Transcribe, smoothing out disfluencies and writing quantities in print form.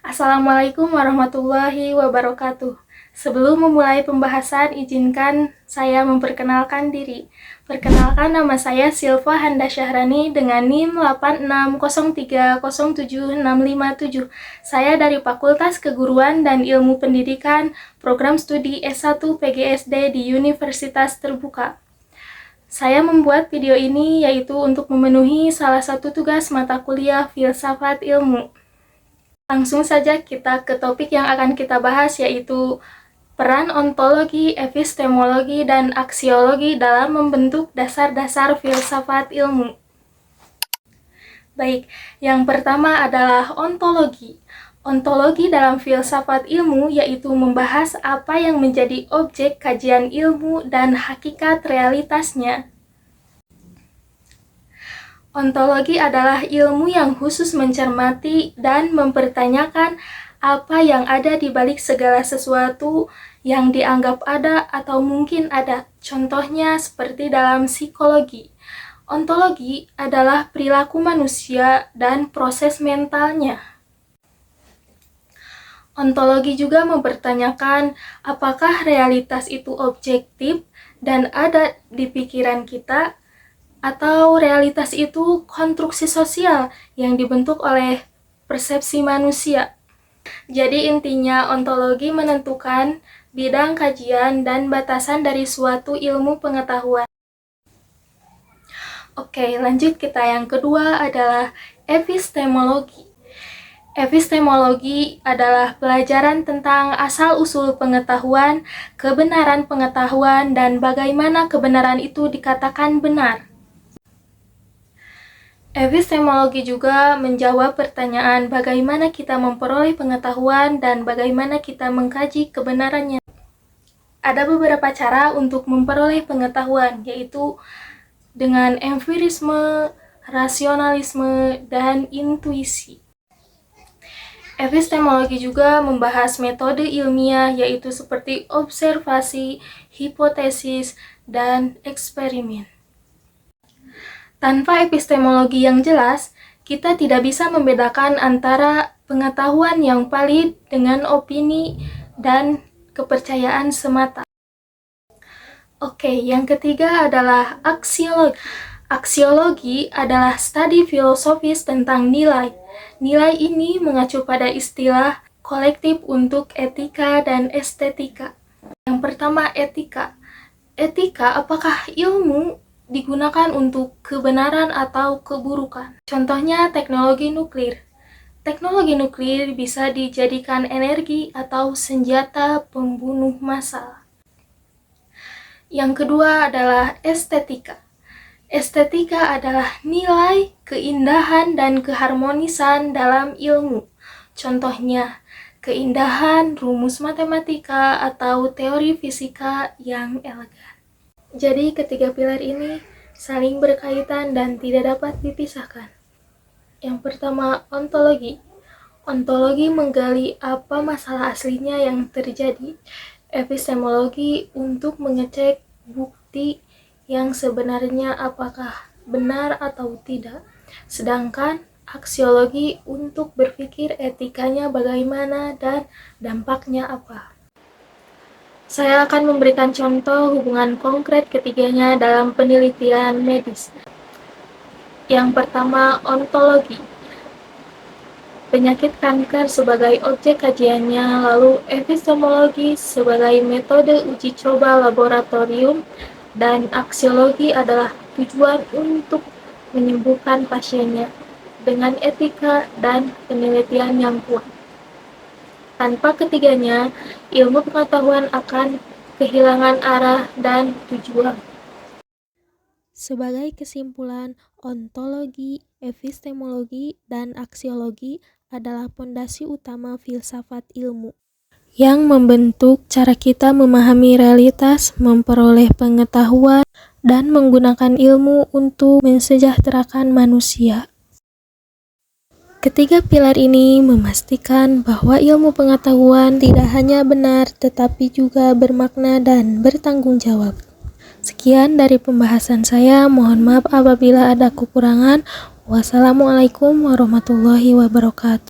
Assalamualaikum warahmatullahi wabarakatuh. Sebelum memulai pembahasan, izinkan saya memperkenalkan diri. Perkenalkan, nama saya Silva Handa Syahrani dengan NIM 8603070657. Saya dari Fakultas Keguruan dan Ilmu Pendidikan, Program Studi S1 PGSD di Universitas Terbuka. Saya membuat video ini yaitu untuk memenuhi salah satu tugas mata kuliah Filsafat Ilmu. Langsung saja kita ke topik yang akan kita bahas, yaitu peran ontologi, epistemologi, dan aksiologi dalam membentuk dasar-dasar filsafat ilmu. Baik, yang pertama adalah ontologi. Ontologi dalam filsafat ilmu yaitu membahas apa yang menjadi objek kajian ilmu dan hakikat realitasnya. Ontologi adalah ilmu yang khusus mencermati dan mempertanyakan apa yang ada di balik segala sesuatu yang dianggap ada atau mungkin ada. Contohnya seperti dalam psikologi. Ontologi adalah perilaku manusia dan proses mentalnya. Ontologi juga mempertanyakan apakah realitas itu objektif dan ada di pikiran kita, atau realitas itu konstruksi sosial yang dibentuk oleh persepsi manusia. Jadi intinya ontologi menentukan bidang kajian dan batasan dari suatu ilmu pengetahuan. Oke, lanjut kita yang kedua adalah epistemologi. Epistemologi adalah pelajaran tentang asal-usul pengetahuan, kebenaran pengetahuan, dan bagaimana kebenaran itu dikatakan benar. Epistemologi juga menjawab pertanyaan bagaimana kita memperoleh pengetahuan dan bagaimana kita mengkaji kebenarannya. Ada beberapa cara untuk memperoleh pengetahuan, yaitu dengan empirisme, rasionalisme, dan intuisi. Epistemologi juga membahas metode ilmiah, yaitu seperti observasi, hipotesis, dan eksperimen. Tanpa epistemologi yang jelas, kita tidak bisa membedakan antara pengetahuan yang valid dengan opini dan kepercayaan semata. Oke, yang ketiga adalah aksiologi. Aksiologi adalah studi filosofis tentang nilai. Nilai ini mengacu pada istilah kolektif untuk etika dan estetika. Yang pertama, etika. Etika, apakah ilmu digunakan untuk kebenaran atau keburukan? Contohnya teknologi nuklir. Teknologi nuklir bisa dijadikan energi atau senjata pembunuh massal. Yang kedua adalah estetika. Estetika adalah nilai, keindahan, dan keharmonisan dalam ilmu. Contohnya, keindahan rumus matematika atau teori fisika yang elegan. Jadi ketiga pilar ini saling berkaitan dan tidak dapat dipisahkan. Yang pertama, ontologi. Ontologi menggali apa masalah aslinya yang terjadi. Epistemologi untuk mengecek bukti yang sebenarnya apakah benar atau tidak. Sedangkan aksiologi untuk berpikir etikanya bagaimana dan dampaknya apa. Saya akan memberikan contoh hubungan konkret ketiganya dalam penelitian medis. Yang pertama, ontologi. Penyakit kanker sebagai objek kajiannya, lalu epistemologi sebagai metode uji coba laboratorium, dan aksiologi adalah tujuan untuk menyembuhkan pasiennya dengan etika dan penelitian yang kuat. Tanpa ketiganya, ilmu pengetahuan akan kehilangan arah dan tujuan. Sebagai kesimpulan, ontologi, epistemologi, dan aksiologi adalah fondasi utama filsafat ilmu yang membentuk cara kita memahami realitas, memperoleh pengetahuan, dan menggunakan ilmu untuk mensejahterakan manusia. Ketiga pilar ini memastikan bahwa ilmu pengetahuan tidak hanya benar tetapi juga bermakna dan bertanggung jawab. Sekian dari pembahasan saya, mohon maaf apabila ada kekurangan. Wassalamualaikum warahmatullahi wabarakatuh.